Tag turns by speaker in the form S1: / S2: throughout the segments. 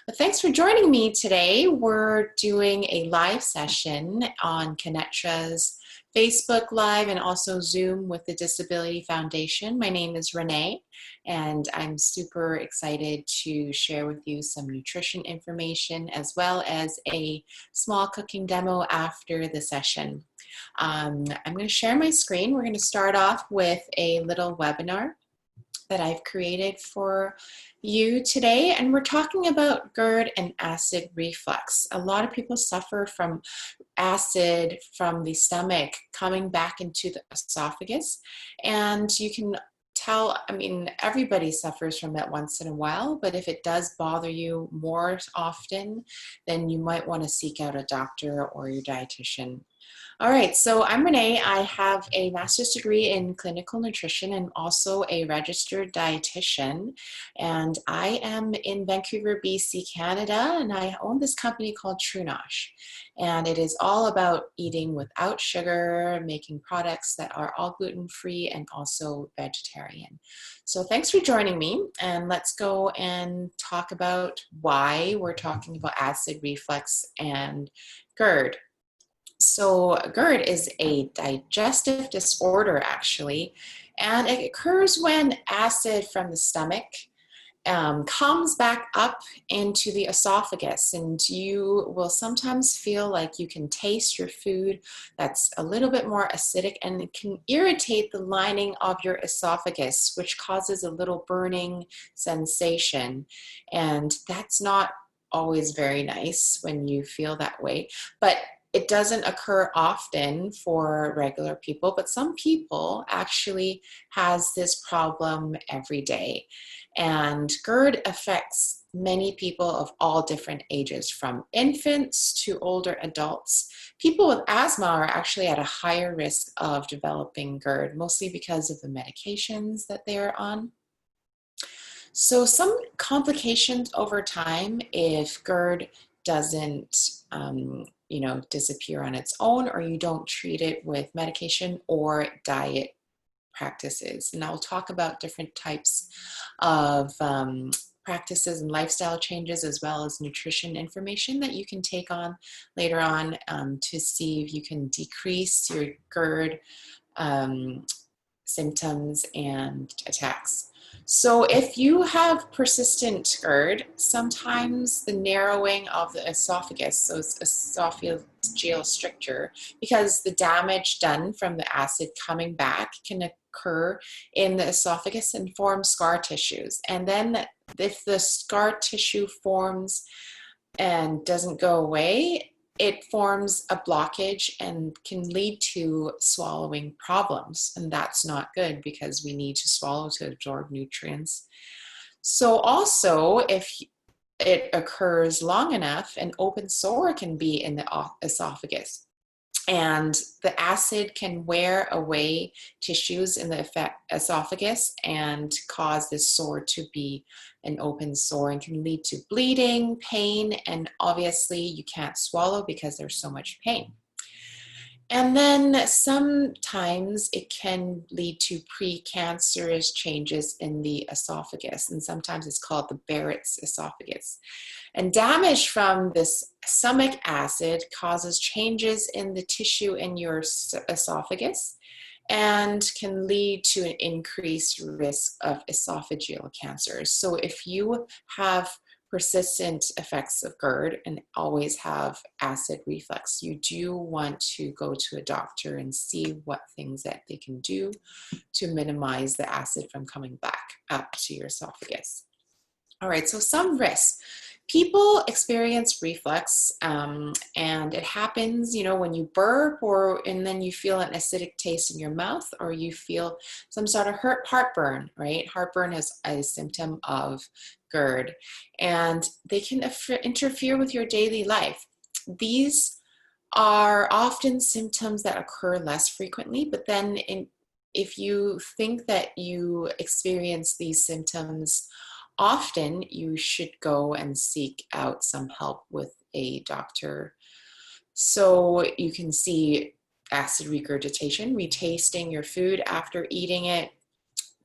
S1: But thanks for joining me today. We're doing a live session on Kinnetra's Facebook Live and also Zoom with the Disability Foundation. My name is Renee, and I'm super excited to share with you some nutrition information as well as a small cooking demo after the session. I'm going to share my screen. We're going to start off with a little webinar that I've created for you today, and we're talking about GERD and acid reflux. A lot of people suffer from acid from the stomach coming back into the esophagus, and you can tell, everybody suffers from that once in a while, but if it does bother you more often, then you might want to seek out a doctor or your dietitian. All right, so I'm Renee. I have a master's degree in clinical nutrition and also a registered dietitian. And I am in Vancouver, BC, Canada, and I own this company called TrueNosh. And it is all about eating without sugar, making products that are all gluten-free and also vegetarian. So thanks for joining me, and let's go and talk about why we're talking about acid reflux and GERD. So GERD is a digestive disorder, actually, and it occurs when acid from the stomach comes back up into the esophagus, and you will sometimes feel like you can taste your food that's a little bit more acidic, and it can irritate the lining of your esophagus, which causes a little burning sensation, and that's not always very nice when you feel that way. But it doesn't occur often for regular people, but some people actually has this problem every day. And GERD affects many people of all different ages, from infants to older adults. People with asthma are actually at a higher risk of developing GERD, mostly because of the medications that they're on. So some complications over time if GERD doesn't disappear on its own, or you don't treat it with medication or diet practices. And I'll talk about different types of practices and lifestyle changes, as well as nutrition information that you can take on later on to see if you can decrease your GERD symptoms and attacks. So if you have persistent GERD, sometimes the narrowing of the esophagus, so it's esophageal stricture, because the damage done from the acid coming back can occur in the esophagus and form scar tissues. And then if the scar tissue forms and doesn't go away, it forms a blockage and can lead to swallowing problems. And that's not good, because we need to swallow to absorb nutrients. So also, if it occurs long enough, an open sore can be in the esophagus. And the acid can wear away tissues in the esophagus and cause this sore to be an open sore, and can lead to bleeding, pain, and obviously you can't swallow because there's so much pain. And then sometimes it can lead to precancerous changes in the esophagus, and sometimes it's called the Barrett's esophagus. And damage from this stomach acid causes changes in the tissue in your esophagus and can lead to an increased risk of esophageal cancers. So if you have persistent effects of GERD and always have acid reflux, you do want to go to a doctor and see what things that they can do to minimize the acid from coming back up to your esophagus. All right, so some risks. People experience reflux, and it happens, when you burp, and then you feel an acidic taste in your mouth, or you feel some sort of heartburn, right? Heartburn is a symptom of GERD, and they can interfere with your daily life. These are often symptoms that occur less frequently, but then if you think that you experience these symptoms often, you should go and seek out some help with a doctor. So you can see acid regurgitation, retasting your food after eating it,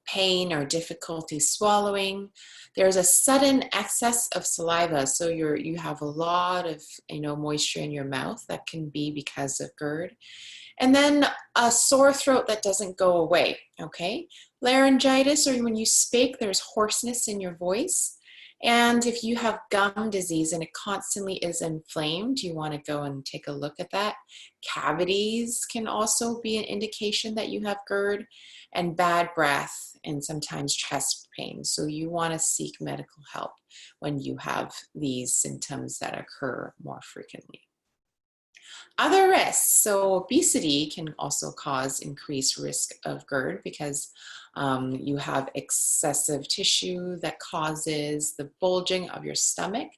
S1: pain or difficulty swallowing. There's a sudden excess of saliva, so you have a lot of moisture in your mouth. That can be because of GERD. And then a sore throat that doesn't go away, okay? Laryngitis, or when you speak, there's hoarseness in your voice. And if you have gum disease and it constantly is inflamed, you want to go and take a look at that. Cavities can also be an indication that you have GERD, and bad breath and sometimes chest pain. So you want to seek medical help when you have these symptoms that occur more frequently. Other risks, so obesity can also cause increased risk of GERD because you have excessive tissue that causes the bulging of your stomach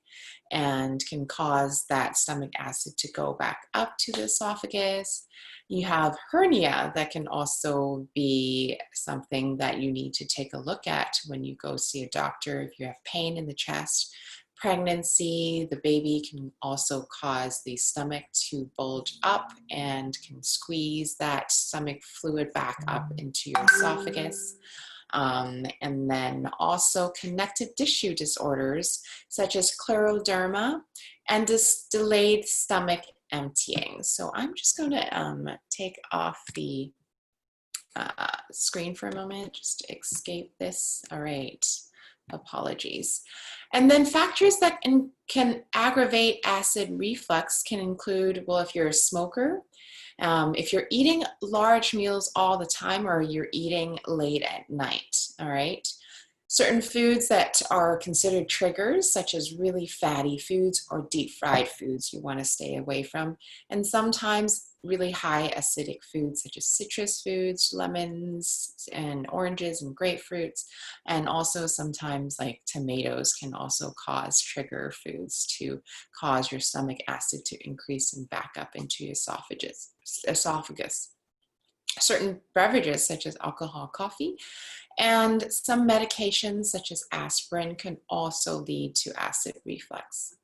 S1: and can cause that stomach acid to go back up to the esophagus. You have hernia that can also be something that you need to take a look at when you go see a doctor if you have pain in the chest. Pregnancy, the baby can also cause the stomach to bulge up and can squeeze that stomach fluid back up into your esophagus. And then also connective tissue disorders such as scleroderma and delayed stomach emptying. So I'm just going to take off the screen for a moment, just to escape this. All right. Apologies. And then factors that can aggravate acid reflux can include, well, if you're a smoker, if you're eating large meals all the time, or you're eating late at night, all right? Certain foods that are considered triggers, such as really fatty foods or deep fried foods, you want to stay away from. And sometimes really high acidic foods, such as citrus foods, lemons and oranges and grapefruits. And also sometimes like tomatoes can also cause trigger foods to cause your stomach acid to increase and back up into your esophagus. Certain beverages, such as alcohol, coffee, and some medications such as aspirin can also lead to acid reflux.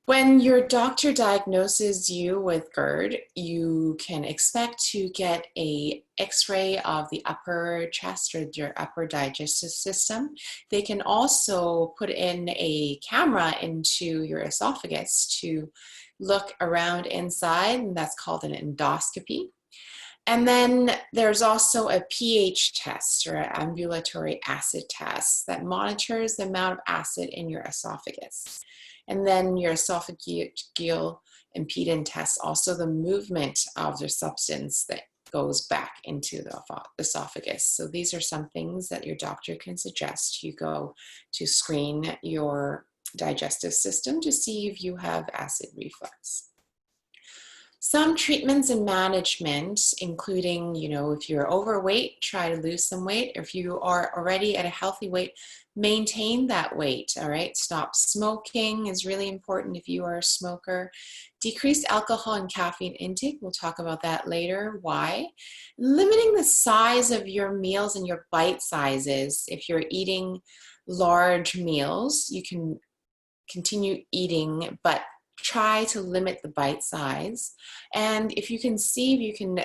S1: When your doctor diagnoses you with GERD, you can expect to get an X-ray of the upper chest or your upper digestive system. They can also put in a camera into your esophagus to look around inside, and that's called an endoscopy. And then there's also a pH test, or an ambulatory acid test, that monitors the amount of acid in your esophagus. And then your esophageal impedance test, also the movement of the substance that goes back into the esophagus. So these are some things that your doctor can suggest you go to screen your digestive system to see if you have acid reflux. Some treatments and management, including, if you're overweight, try to lose some weight. If you are already at a healthy weight, maintain that weight, all right? Stop smoking is really important if you are a smoker. Decrease alcohol and caffeine intake. We'll talk about that later. Why? Limiting the size of your meals and your bite sizes. If you're eating large meals, you can continue eating, but try to limit the bite size. And if you can see, if you can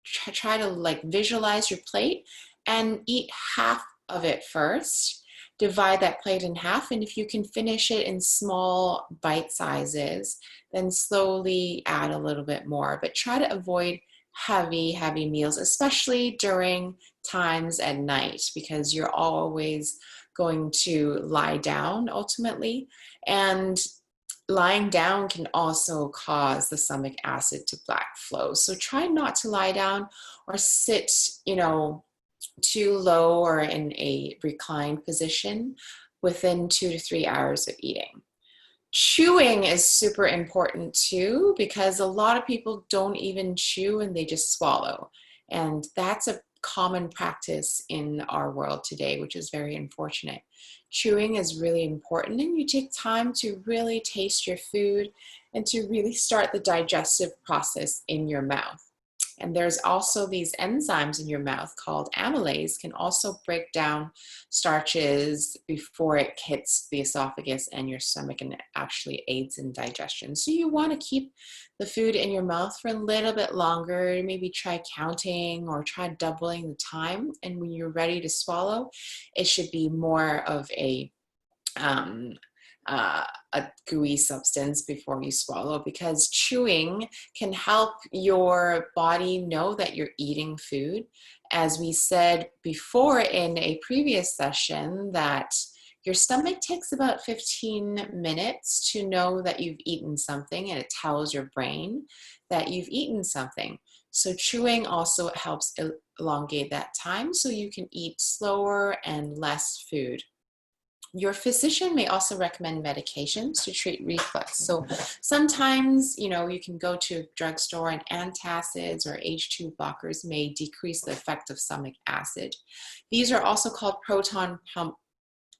S1: try to visualize your plate and eat half of it first. Divide that plate in half, and if you can finish it in small bite sizes, then slowly add a little bit more. But try to avoid heavy meals, especially during times at night, because you're always going to lie down ultimately. And lying down can also cause the stomach acid to black flow. So try not to lie down or sit, too low or in a reclined position within 2 to 3 hours of eating. Chewing is super important too, because a lot of people don't even chew and they just swallow. And that's a common practice in our world today, which is very unfortunate. Chewing is really important, and you take time to really taste your food and to really start the digestive process in your mouth. And there's also these enzymes in your mouth called amylase can also break down starches before it hits the esophagus and your stomach and actually aids in digestion. So you want to keep the food in your mouth for a little bit longer. Maybe try counting or try doubling the time. And when you're ready to swallow, it should be more of um, a gooey substance before you swallow, because chewing can help your body know that you're eating food. As we said before in a previous session, that your stomach takes about 15 minutes to know that you've eaten something, and it tells your brain that you've eaten something. So chewing also helps elongate that time so you can eat slower and less food. Your physician may also recommend medications to treat reflux. So sometimes, you know, you can go to a drugstore and antacids or H2 blockers may decrease the effect of stomach acid. These are also called proton pump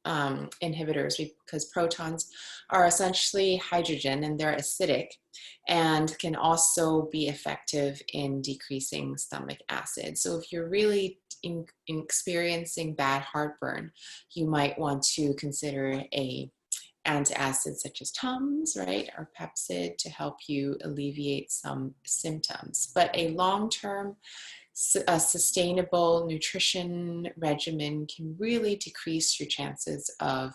S1: inhibitors, because protons are essentially hydrogen and they're acidic and can also be effective in decreasing stomach acid. So if you're really experiencing bad heartburn, you might want to consider a antacid such as Tums, right, or Pepcid to help you alleviate some symptoms. But a long-term a sustainable nutrition regimen can really decrease your chances of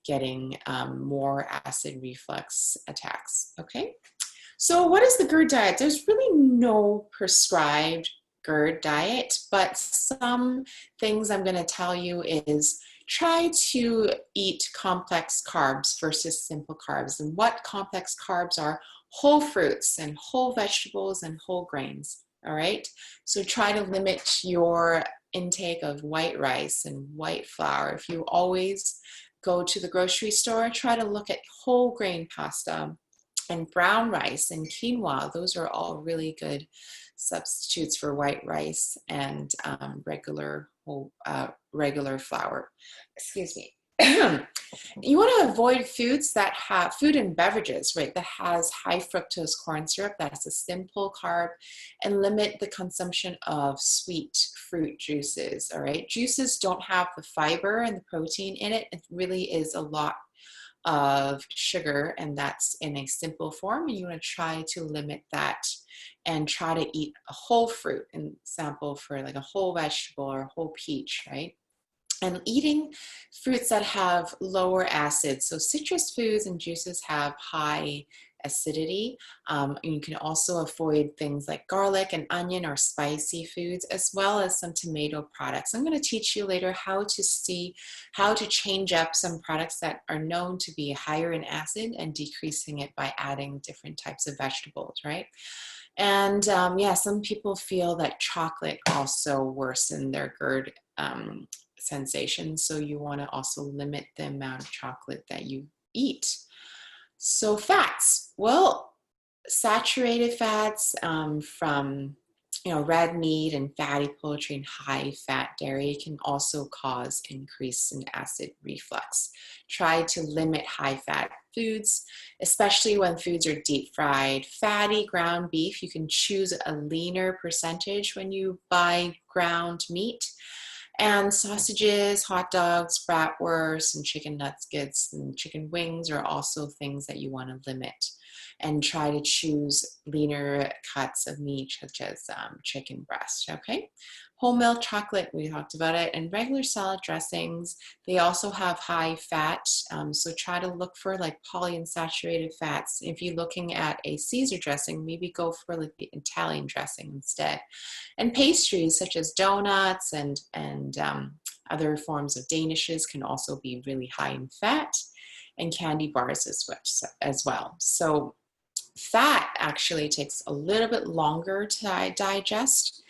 S1: getting more acid reflux attacks, okay? So what is the Gerd diet? There's really no prescribed Gerd diet, but some things I'm gonna tell you is try to eat complex carbs versus simple carbs. And what complex carbs are? Whole fruits and whole vegetables and whole grains. All right, so try to limit your intake of white rice and white flour. If you always go to the grocery store, try to look at whole grain pasta and brown rice and quinoa. Those are all really good substitutes for white rice and regular flour. Excuse me. You want to avoid foods that have food and beverages, right, that has high fructose corn syrup. That's a simple carb, and limit the consumption of sweet fruit juices. All right, juices don't have the fiber and the protein in it. It really is a lot of sugar, and that's in a simple form, and you want to try to limit that and try to eat a whole fruit and sample for like a whole vegetable or a whole peach, right? And eating fruits that have lower acid. So citrus foods and juices have high acidity. And you can also avoid things like garlic and onion or spicy foods, as well as some tomato products. I'm going to teach you later how to change up some products that are known to be higher in acid and decreasing it by adding different types of vegetables, right? And yeah, some people feel that chocolate also worsen their GERD sensation, so you want to also limit the amount of chocolate that you eat. So fats, well, saturated fats from red meat and fatty poultry and high fat dairy can also cause increase in acid reflux. Try to limit high fat foods, especially when foods are deep fried. Fatty ground beef, you can choose a leaner percentage when you buy ground meat. And sausages, hot dogs, bratwurst, and chicken nuggets and chicken wings are also things that you want to limit. And try to choose leaner cuts of meat, such as chicken breast, okay? Whole milk chocolate, we talked about it, and regular salad dressings, they also have high fat, so try to look for like polyunsaturated fats. If you're looking at a Caesar dressing, maybe go for like the Italian dressing instead. And pastries such as donuts and other forms of danishes can also be really high in fat, and candy bars as well. So fat actually takes a little bit longer to digest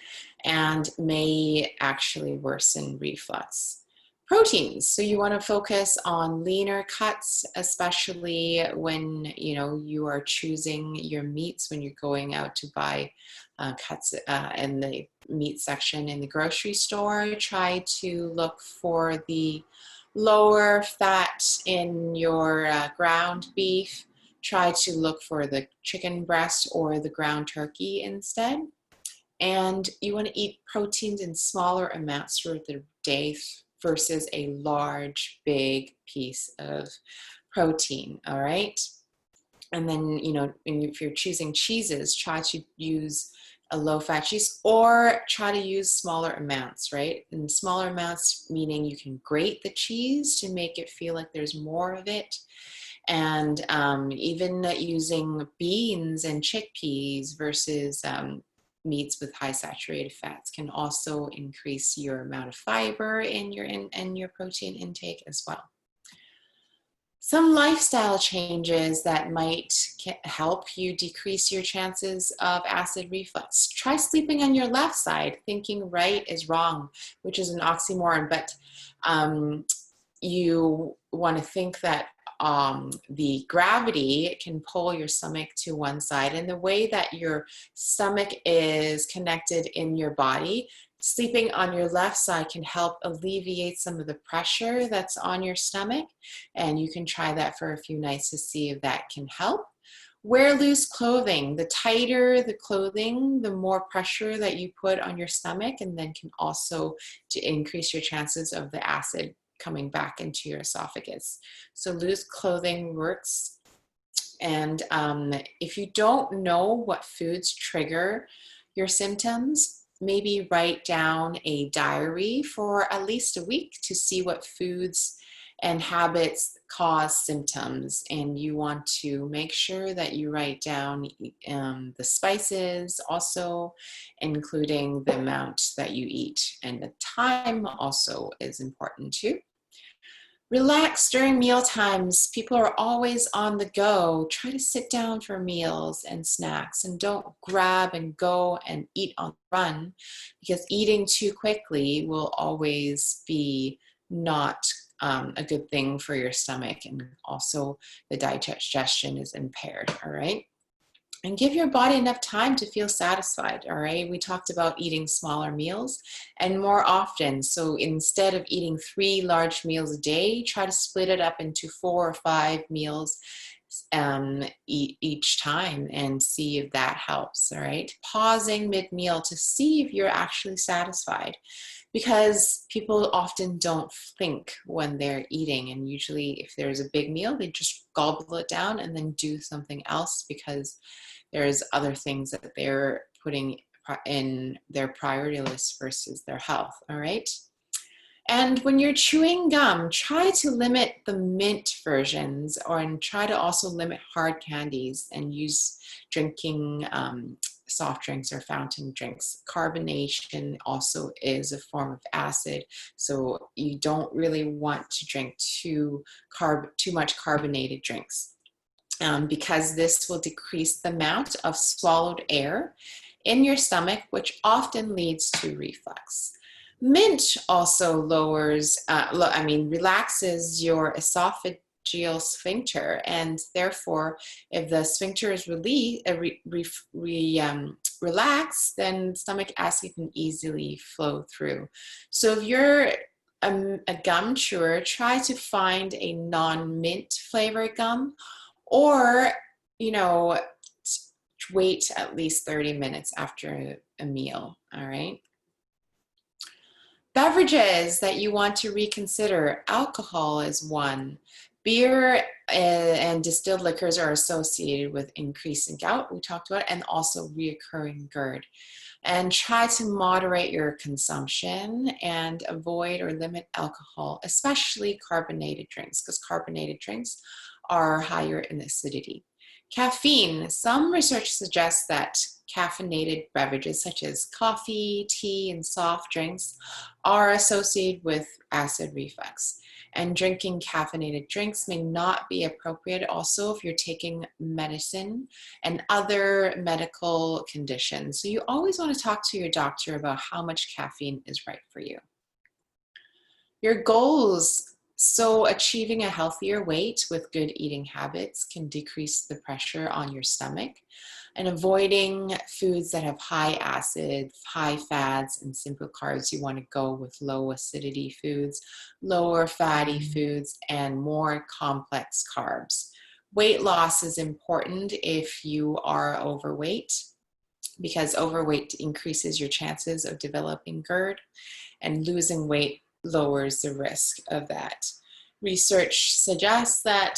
S1: and may actually worsen reflux. Proteins, so you want to focus on leaner cuts, especially when you are choosing your meats, when you're going out to buy cuts in the meat section in the grocery store. Try to look for the lower fat in your ground beef. Try to look for the chicken breast or the ground turkey instead. And you want to eat proteins in smaller amounts throughout the day versus a large, big piece of protein, all right? And then, if you're choosing cheeses, try to use a low-fat cheese or try to use smaller amounts, right? And smaller amounts meaning you can grate the cheese to make it feel like there's more of it. And even using beans and chickpeas versus meats with high saturated fats can also increase your amount of fiber in your protein intake as well. Some lifestyle changes that might help you decrease your chances of acid reflux. Try sleeping on your left side. Thinking right is wrong, which is an oxymoron, but you want to think that the gravity can pull your stomach to one side, and the way that your stomach is connected in your body, sleeping on your left side can help alleviate some of the pressure that's on your stomach, and you can try that for a few nights to see if that can help. Wear loose clothing. The tighter the clothing, the more pressure that you put on your stomach, and then can also to increase your chances of the acid coming back into your esophagus. So loose clothing works. And if you don't know what foods trigger your symptoms, maybe write down a diary for at least a week to see what foods and habits cause symptoms. And you want to make sure that you write down the spices, also including the amount that you eat, and the time also is important too. Relax during meal times. People are always on the go. Try to sit down for meals and snacks, and don't grab and go and eat on the run, because eating too quickly will always be not a good thing for your stomach, and also the digestion is impaired, all right? And give your body enough time to feel satisfied, all right? We talked about eating smaller meals and more often. So instead of eating 3 large meals a day, try to split it up into 4 or 5 meals each time and see if that helps, all right? Pausing mid-meal to see if you're actually satisfied, because people often don't think when they're eating, and usually if there's a big meal, they just gobble it down and then do something else because there's other things that they're putting in their priority list versus their health, all right? And when you're chewing gum, try to limit the mint versions, and try to also limit hard candies, and use drinking soft drinks or fountain drinks. Carbonation also is a form of acid, so you don't really want to drink too much carbonated drinks, because this will decrease the amount of swallowed air in your stomach, which often leads to reflux. Mint also relaxes your esophageal sphincter, and therefore, if the sphincter is relaxed, then stomach acid can easily flow through. So if you're a gum chewer, try to find a non-mint flavored gum, or wait at least 30 minutes after a meal, all right? Beverages that you want to reconsider. Alcohol is one. Beer and distilled liquors are associated with increasing gout, we talked about, and also reoccurring Gerd. And try to moderate your consumption and avoid or limit alcohol, especially carbonated drinks, because carbonated drinks are higher in acidity. Caffeine. Some research suggests that caffeinated beverages such as coffee, tea, and soft drinks are associated with acid reflux. And drinking caffeinated drinks may not be appropriate also if you're taking medicine and other medical conditions. So you always want to talk to your doctor about how much caffeine is right for you. Your goals. So achieving a healthier weight with good eating habits can decrease the pressure on your stomach, and avoiding foods that have high acid, high fats, and simple carbs. You want to go with low acidity foods, lower fatty foods, and more complex carbs. Weight loss is important if you are overweight. because overweight increases your chances of developing GERD, and losing weight lowers the risk of that. Research suggests that,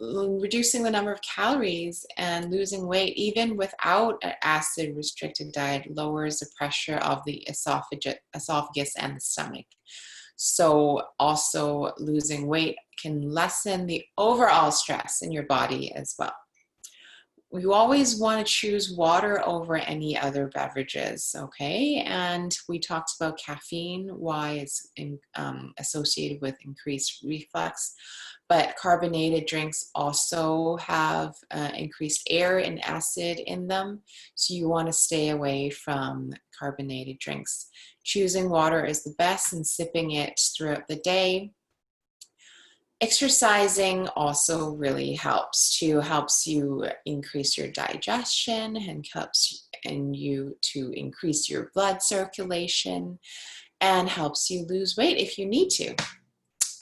S1: reducing the number of calories and losing weight, even without an acid restricted diet, lowers the pressure of the esophagus and the stomach. So also losing weight can lessen the overall stress in your body as well. You always want to choose water over any other beverages, okay? And we talked about caffeine, why it's associated with increased reflux, but carbonated drinks also have increased air and acid in them, so you want to stay away from carbonated drinks. Choosing water is the best and sipping it throughout the day. Exercising also really helps you increase your digestion and helps you to increase your blood circulation and helps you lose weight if you need to.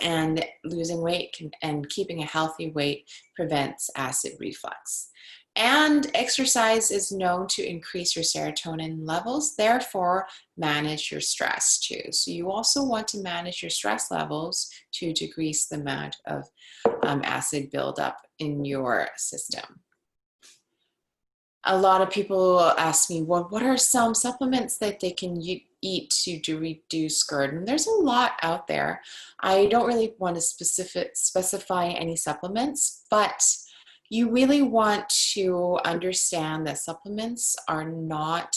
S1: And losing weight and keeping a healthy weight prevents acid reflux. And exercise is known to increase your serotonin levels, therefore manage your stress too. So you also want to manage your stress levels to decrease the amount of acid buildup in your system. A lot of people ask me, well, what are some supplements that they can eat to reduce GERD? And there's a lot out there. I don't really want to specify any supplements, but you really want to understand that supplements are not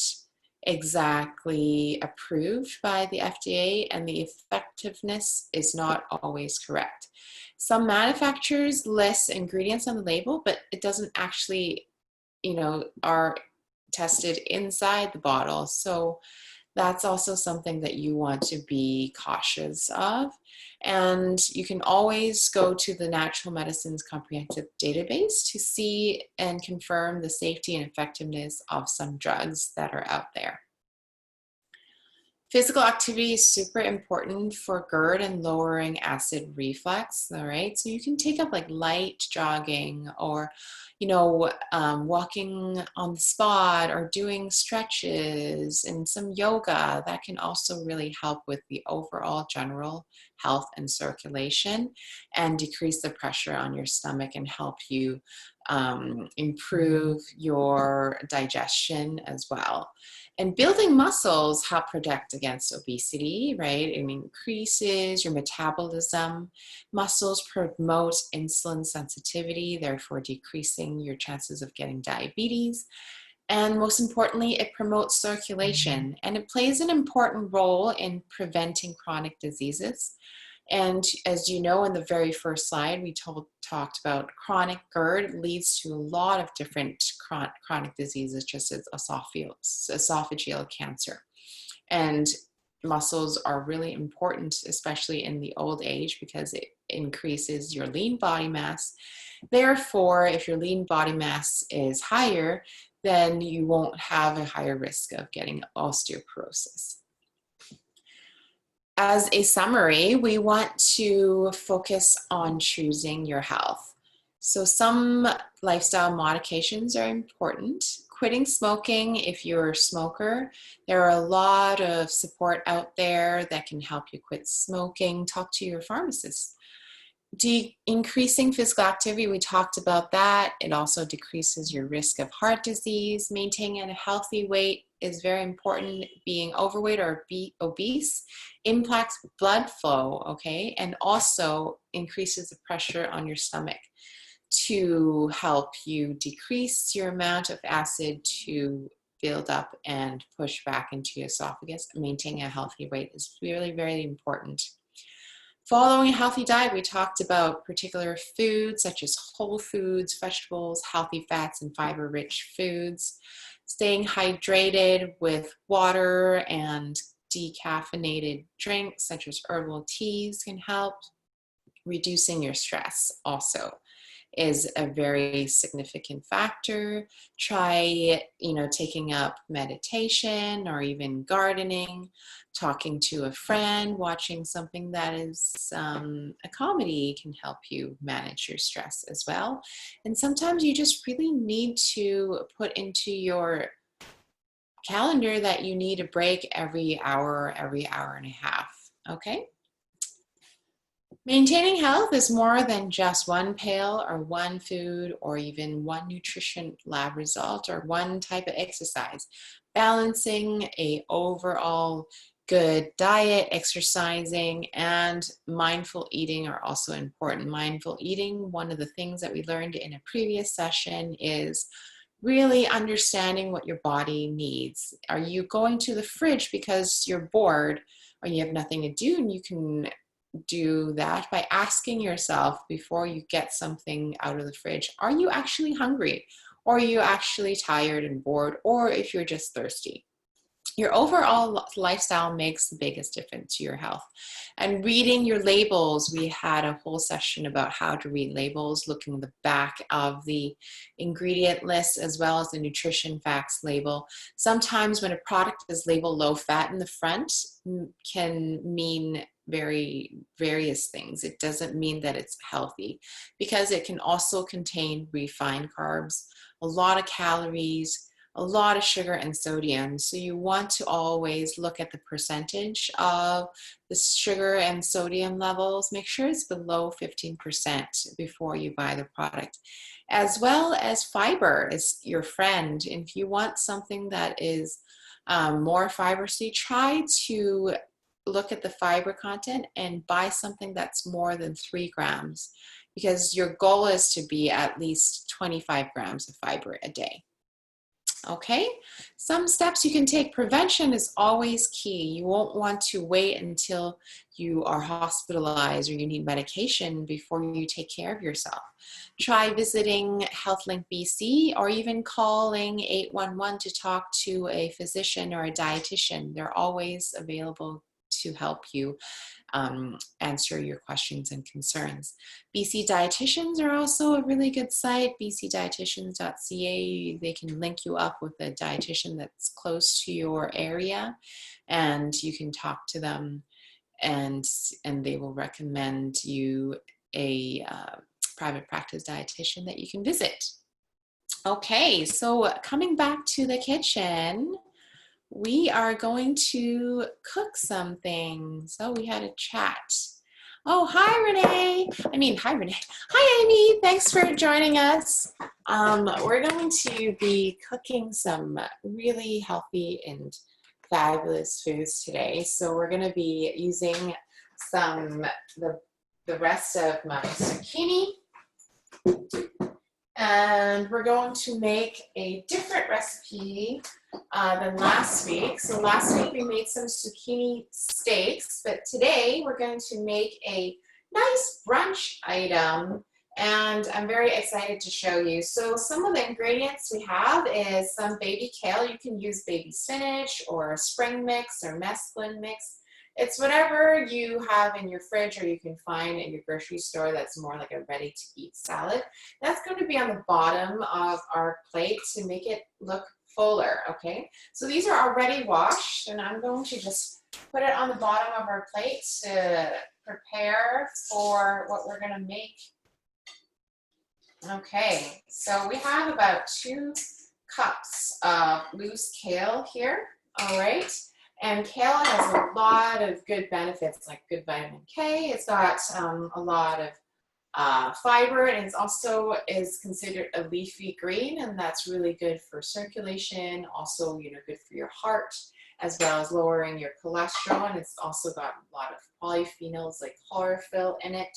S1: exactly approved by the FDA and the effectiveness is not always correct. Some manufacturers list ingredients on the label, but it doesn't actually, are tested inside the bottle. So that's also something that you want to be cautious of. And you can always go to the Natural Medicines Comprehensive Database to see and confirm the safety and effectiveness of some drugs that are out there. Physical activity is super important for GERD and lowering acid reflux, all right? So you can take up like light jogging or, walking on the spot or doing stretches and some yoga. That can also really help with the overall general health and circulation and decrease the pressure on your stomach and help you improve your digestion as well. And building muscles help protect against obesity, right? It increases your metabolism. Muscles promote insulin sensitivity, therefore decreasing your chances of getting diabetes. And most importantly, it promotes circulation, and it plays an important role in preventing chronic diseases. And as you know, in the very first slide, we talked about chronic GERD leads to a lot of different chronic diseases, just as esophageal cancer. And muscles are really important, especially in the old age, because it increases your lean body mass. Therefore, if your lean body mass is higher, then you won't have a higher risk of getting osteoporosis. As a summary, we want to focus on choosing your health. So some lifestyle modifications are important. Quitting smoking if you're a smoker. There are a lot of support out there that can help you quit smoking. Talk to your pharmacist. Increasing physical activity, we talked about that. It also decreases your risk of heart disease. Maintaining a healthy weight is very important. Being overweight or obese impacts blood flow, okay? And also increases the pressure on your stomach to help you decrease your amount of acid to build up and push back into your esophagus. Maintaining a healthy weight is really, very important. Following a healthy diet, we talked about particular foods such as whole foods, vegetables, healthy fats, and fiber-rich foods. Staying hydrated with water and decaffeinated drinks such as herbal teas can help. Reducing your stress also is a very significant factor. Try, taking up meditation or even gardening, talking to a friend, watching something that is a comedy can help you manage your stress as well. And sometimes you just really need to put into your calendar that you need a break every hour and a half, okay? Maintaining health is more than just one pill or one food or even one nutrition lab result or one type of exercise. Balancing a overall good diet, exercising, and mindful eating are also important. Mindful eating, one of the things that we learned in a previous session, is really understanding what your body needs. Are you going to the fridge because you're bored or you have nothing to do? And you can do that by asking yourself before you get something out of the fridge, are you actually hungry? Or are you actually tired and bored? Or if you're just thirsty? Your overall lifestyle makes the biggest difference to your health. And reading your labels, we had a whole session about how to read labels, looking at the back of the ingredient list as well as the nutrition facts label. Sometimes when a product is labeled low fat in the front, can mean various things. It doesn't mean that it's healthy, because it can also contain refined carbs, a lot of calories, a lot of sugar and sodium. So you want to always look at the percentage of the sugar and sodium levels. Make sure it's below 15% before you buy the product. As well as fiber is your friend. And if you want something that is more fiber, so you try to look at the fiber content and buy something that's more than 3 grams, because your goal is to be at least 25 grams of fiber a day. Okay, some steps you can take. Prevention is always key. You won't want to wait until you are hospitalized or you need medication before you take care of yourself. Try visiting HealthLink BC or even calling 811 to talk to a physician or a dietitian. They're always available to help you answer your questions and concerns. BC Dietitians are also a really good site, bcdietitians.ca. They can link you up with a dietitian that's close to your area, and you can talk to them, and they will recommend you a private practice dietitian that you can visit. Okay, so coming back to the kitchen, we are going to cook something. So we had a chat. Oh, hi, Renee. Hi, Renee. Hi, Amy. Thanks for joining us. We're going to be cooking some really healthy and fabulous foods today. So we're going to be using the rest of my zucchini. And we're going to make a different recipe than last week. So last week we made some zucchini steaks, but today we're going to make a nice brunch item, and I'm very excited to show you. So some of the ingredients we have is some baby kale. You can use baby spinach or spring mix or mesclun mix. It's whatever you have in your fridge or you can find in your grocery store that's more like a ready-to-eat salad. That's going to be on the bottom of our plate to make it look fuller, okay? So these are already washed, and I'm going to just put it on the bottom of our plate to prepare for what we're going to make. Okay, so we have about 2 cups of loose kale here, all right? And kale has a lot of good benefits, like good vitamin K. It's got a lot of fiber, and it also is considered a leafy green, and that's really good for circulation, also good for your heart, as well as lowering your cholesterol. And it's also got a lot of polyphenols like chlorophyll in it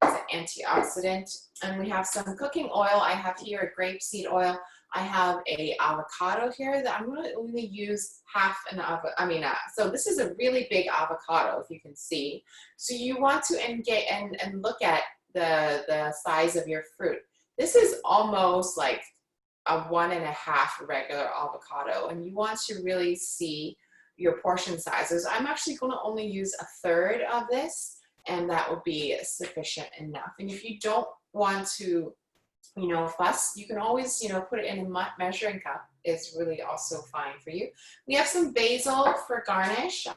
S1: as an antioxidant. And we have some cooking oil. I have here a grapeseed oil. I have a avocado here that I'm going to only use half an avocado. So this is a really big avocado, if you can see. So you want to and look at the size of your fruit. This is almost like a 1.5 regular avocado, and you want to really see your portion sizes. I'm actually going to only use 1/3 of this, and that will be sufficient enough. And if you don't want to fuss, you can always, put it in a measuring cup. It's really also fine for you. We have some basil for garnish,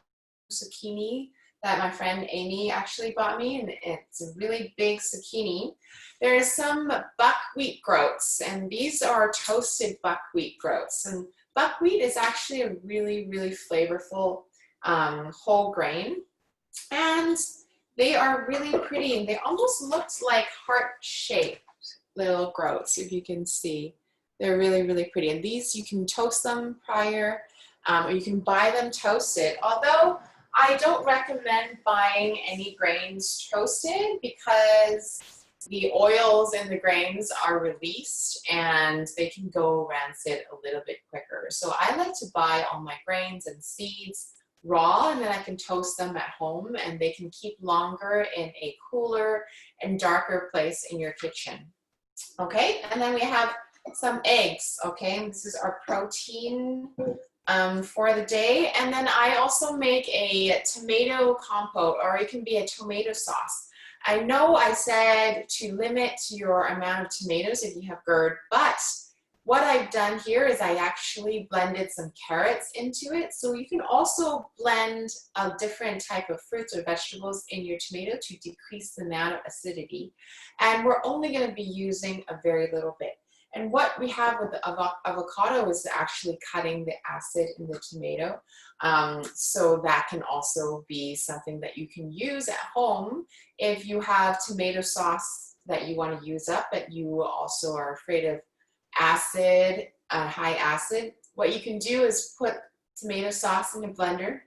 S1: zucchini that my friend Amy actually bought me, and it's a really big zucchini. There's some buckwheat groats, and these are toasted buckwheat groats. And buckwheat is actually a really, really flavorful whole grain, and they are really pretty, and they almost looked like heart-shaped little groats, if you can see. They're really, really pretty. And these, you can toast them prior, or you can buy them toasted. Although I don't recommend buying any grains toasted because the oils in the grains are released and they can go rancid a little bit quicker. So I like to buy all my grains and seeds raw, and then I can toast them at home, and they can keep longer in a cooler and darker place in your kitchen. Okay, and then we have some eggs. Okay, and this is our protein for the day. And then I also make a tomato compote, or it can be a tomato sauce. I know I said to limit your amount of tomatoes if you have GERD, but what I've done here is I actually blended some carrots into it. So you can also blend a different type of fruits or vegetables in your tomato to decrease the amount of acidity. And we're only going to be using a very little bit. And what we have with the avocado is actually cutting the acid in the tomato. So that can also be something that you can use at home if you have tomato sauce that you want to use up, but you also are afraid of acid, high acid. What you can do is put tomato sauce in a blender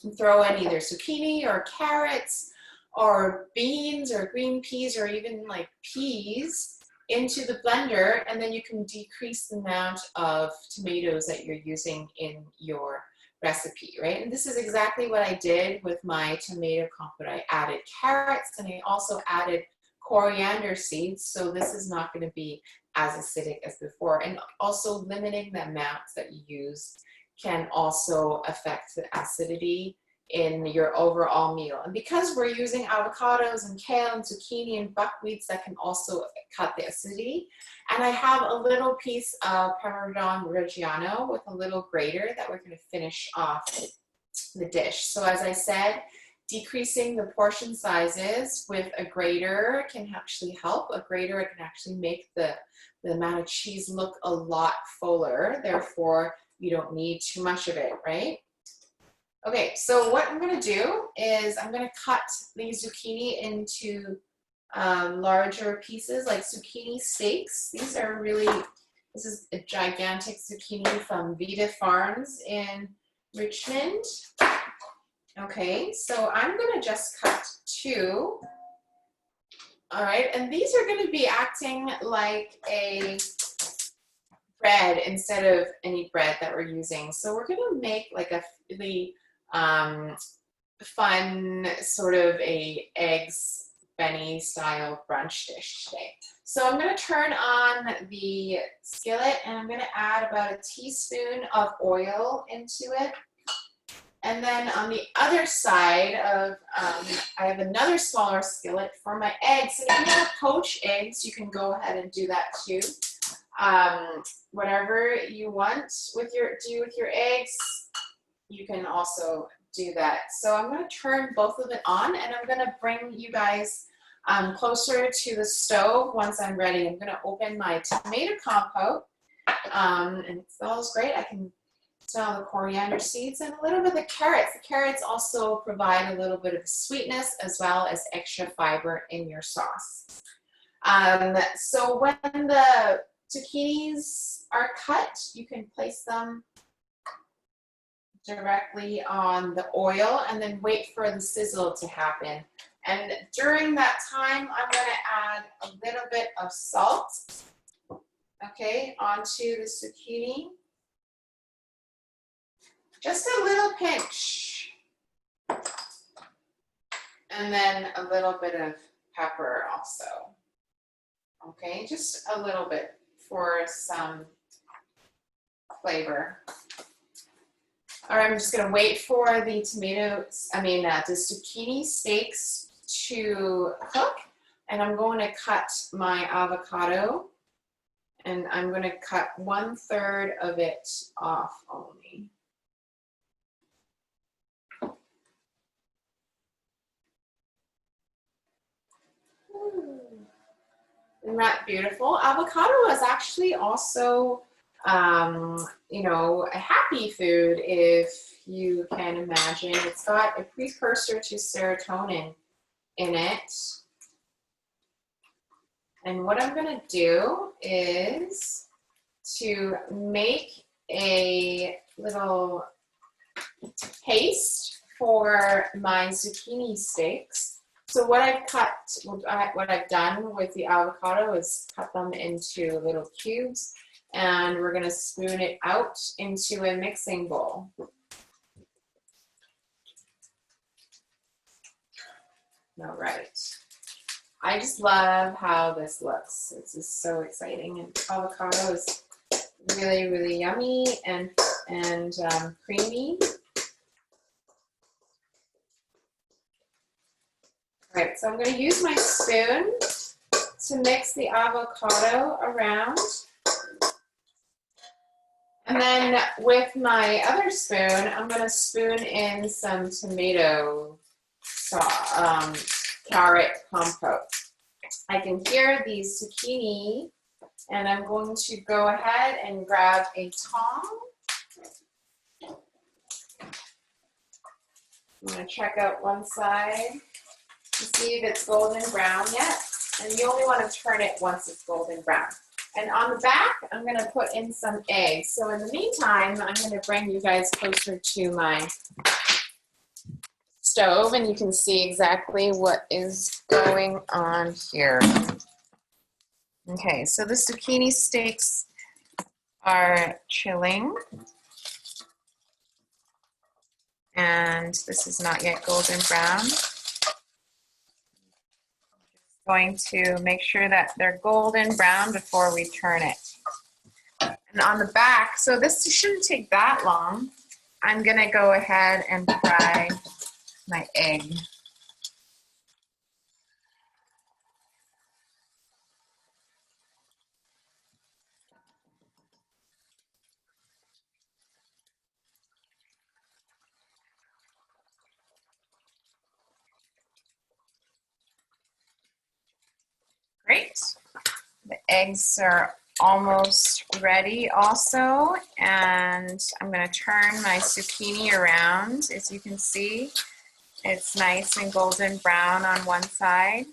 S1: and throw in either zucchini or carrots or beans or green peas or even like peas into the blender, and then you can decrease the amount of tomatoes that you're using in your recipe, right? And this is exactly what I did with my tomato compote. I added carrots and I also added coriander seeds, so this is not going to be as acidic as before. And also limiting the amounts that you use can also affect the acidity in your overall meal. And because we're using avocados and kale and zucchini and buckwheats, that can also cut the acidity. And I have a little piece of Parmesan Reggiano with a little grater that we're going to finish off the dish. So as I said, decreasing the portion sizes with a grater can actually help. A grater can actually make the amount of cheese look a lot fuller. Therefore, you don't need too much of it, right? Okay, so what I'm going to do is I'm going to cut the zucchini into larger pieces, like zucchini steaks. These are really, this is a gigantic zucchini from Vita Farms in Richmond. Okay, so I'm going to just cut two. All right, and these are going to be acting like a bread instead of any bread that we're using. So we're going to make like a really fun sort of a eggs Benny style brunch dish today. So I'm going to turn on the skillet and I'm going to add about a teaspoon of oil into it. And then on the other side of, I have another smaller skillet for my eggs. And if you have poached eggs, you can go ahead and do that too. Whatever you want with your eggs, you can also do that. So I'm going to turn both of it on, and I'm going to bring you guys closer to the stove once I'm ready. I'm going to open my tomato compote, and it smells great. I can smell the coriander seeds and a little bit of the carrots. The carrots also provide a little bit of sweetness as well as extra fiber in your sauce. So when the zucchinis are cut, you can place them directly on the oil and then wait for the sizzle to happen. And during that time, I'm going to add a little bit of salt, okay, onto the zucchini. Just a little pinch. And then a little bit of pepper also. Okay, just a little bit for some flavor. All right, I'm just going to wait for the the zucchini steaks to cook, and I'm going to cut my avocado, and I'm going to cut 1/3 of it off. only. Isn't that beautiful? Avocado is actually also, you know, a happy food if you can imagine. It's got a precursor to serotonin in it. And what I'm going to do is to make a little paste for my zucchini steaks. So what I've done with the avocado is cut them into little cubes, and we're going to spoon it out into a mixing bowl. All right. I just love how this looks. It's just so exciting. And avocado is really, really yummy and creamy. All right, so I'm going to use my spoon to mix the avocado around. And then with my other spoon, I'm going to spoon in some tomato carrot compote. I can hear these zucchini, and I'm going to go ahead and grab a tong. I'm going to check out one side to see if it's golden brown yet. And you only want to turn it once it's golden brown. And on the back, I'm going to put in some eggs. So in the meantime, I'm going to bring you guys closer to my stove, and you can see exactly what is going on here. Okay, so the zucchini steaks are chilling, and this is not yet golden brown. Going to make sure that they're golden brown before we turn it. And on the back, so this shouldn't take that long. I'm gonna go ahead and fry my egg. Great. The eggs are almost ready also, and I'm going to turn my zucchini around. As you can see, it's nice and golden brown on one side.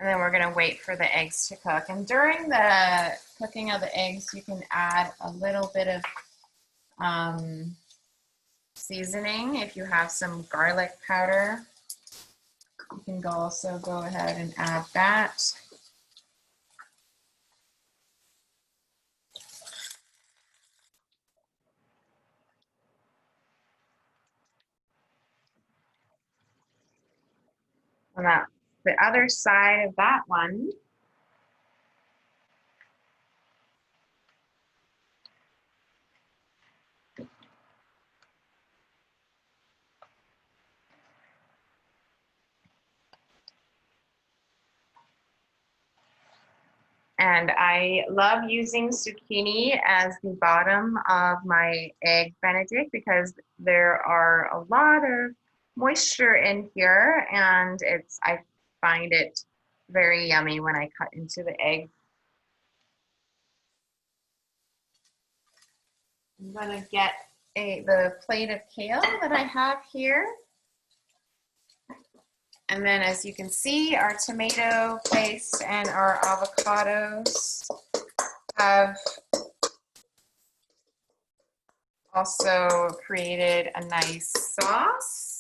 S1: And then we're going to wait for the eggs to cook. And during the cooking of the eggs, you can add a little bit of seasoning. If you have some garlic powder, you can also go ahead and add that. On the other side of that one, and I love using zucchini as the bottom of my egg benedict because there are a lot of moisture in here, and I find it very yummy when I cut into the egg. I'm gonna get the plate of kale that I have here. And then as you can see, our tomato paste and our avocados have also created a nice sauce.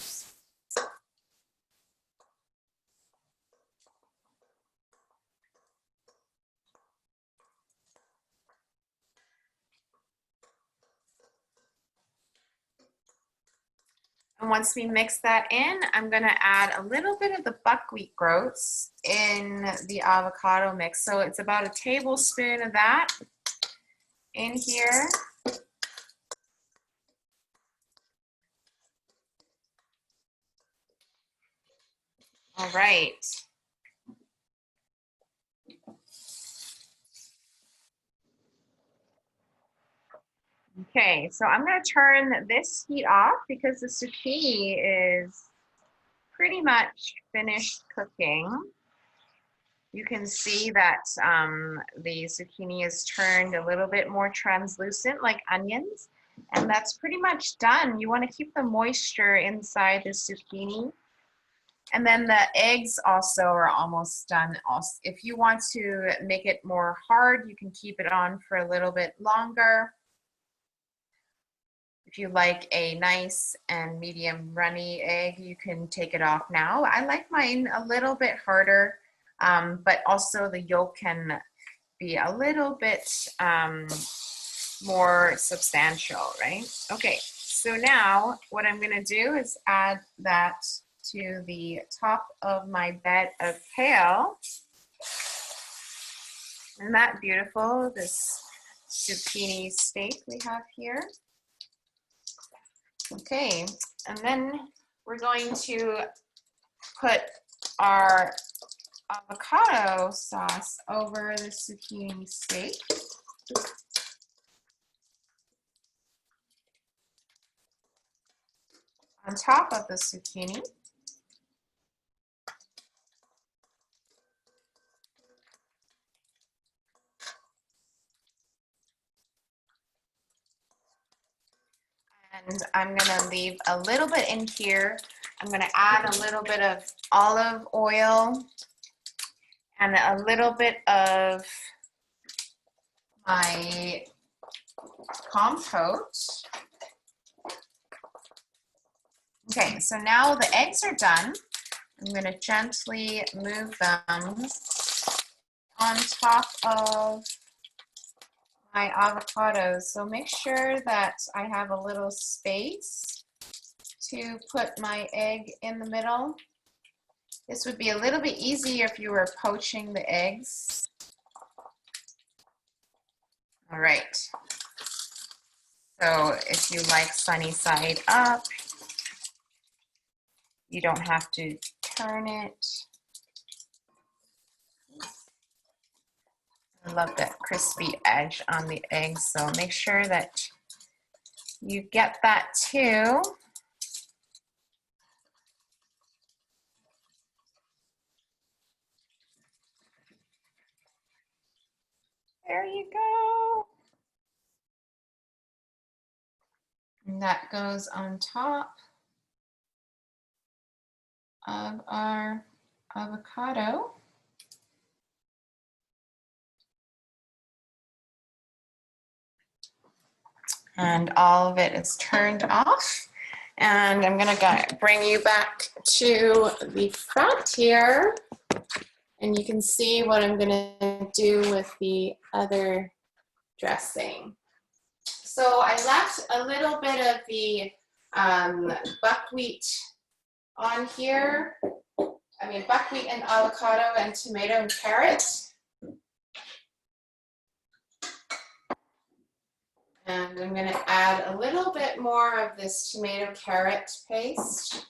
S1: And once we mix that in, I'm gonna add a little bit of the buckwheat groats in the avocado mix. So it's about a tablespoon of that in here. All right.
S2: Okay, so I'm going to turn this heat off because the zucchini is pretty much finished cooking. You can see that the zucchini is turned a little bit more translucent like onions, and that's pretty much done. You want to keep the moisture inside the zucchini. And then the eggs also are almost done. Also, if you want to make it more hard, you can keep it on for a little bit longer. If you like a nice and medium runny egg, you can take it off now. I like mine a little bit harder, but also the yolk can be a little bit more substantial, right? Okay, so now what I'm gonna do is add that to the top of my bed of kale. Isn't that beautiful, this zucchini steak we have here? Okay, and then we're going to put our avocado sauce over the zucchini steak. On top of the zucchini. And I'm gonna leave a little bit in here. I'm gonna add a little bit of olive oil and a little bit of my compote. Okay, so now the eggs are done. I'm gonna gently move them on top of my avocados. So make sure that I have a little space to put my egg in the middle. This would be a little bit easier if you were poaching the eggs. All right. So if you like sunny side up, you don't have to turn it. I love that crispy edge on the egg, so make sure that you get that too. There you go. And that goes on top of our avocado. And all of it is turned off. And I'm gonna bring you back to the front here. And you can see what I'm gonna do with the other dressing. So I left a little bit of the buckwheat on here. I mean, buckwheat and avocado and tomato and carrot. And I'm gonna add a little bit more of this tomato carrot paste.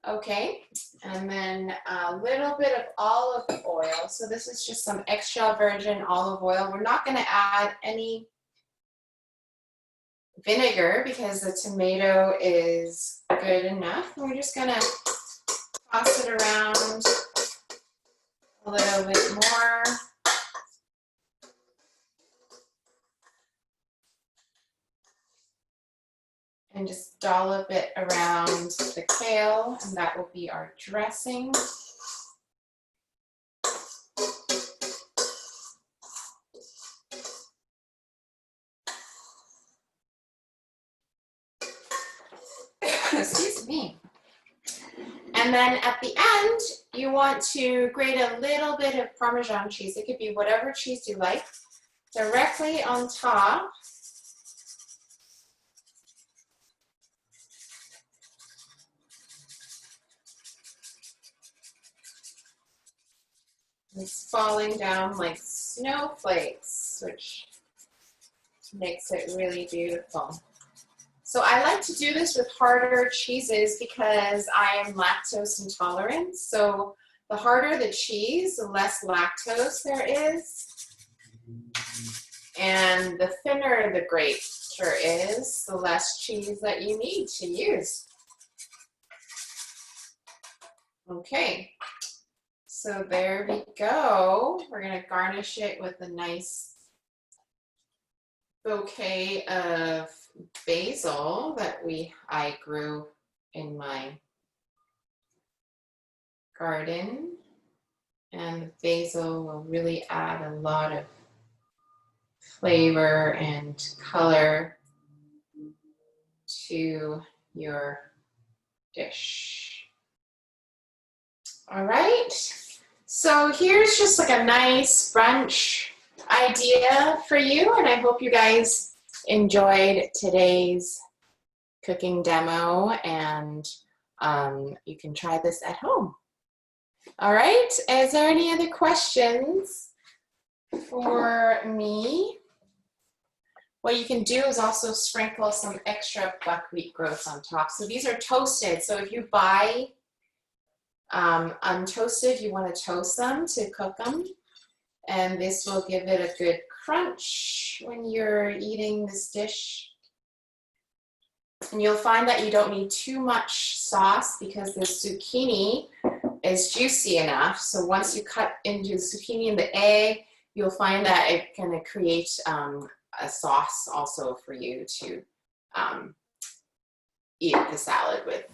S2: Okay, and then a little bit of olive oil. So this is just some extra virgin olive oil. We're not gonna add any vinegar because the tomato is good enough. We're just gonna toss it around a little bit more. And just dollop it around the kale, and that will be our dressing. Excuse me. And then at the end, you want to grate a little bit of Parmesan cheese. It could be whatever cheese you like, directly on top. It's falling down like snowflakes, which makes it really beautiful. So I like to do this with harder cheeses because I am lactose intolerant. So the harder the cheese, the less lactose there is. And the thinner the grate
S1: softer it is, the less cheese that you need to use. Okay, so there we go. We're gonna garnish it with a nice bouquet of basil that I grew in my garden. And the basil will really add a lot of flavor and color to your dish. All right, so here's just like a nice brunch idea for you, and I hope you guys enjoyed today's cooking demo, and you can try this at home. All right, is there any other questions for me? What you can do is also sprinkle some extra buckwheat groats on top. So these are toasted, so if you buy untoasted, you want to toast them to cook them, and this will give it a good crunch when you're eating this dish. And you'll find that you don't need too much sauce because the zucchini is juicy enough. So once you cut into the zucchini and the egg, you'll find that it can create a sauce also for you to eat the salad with.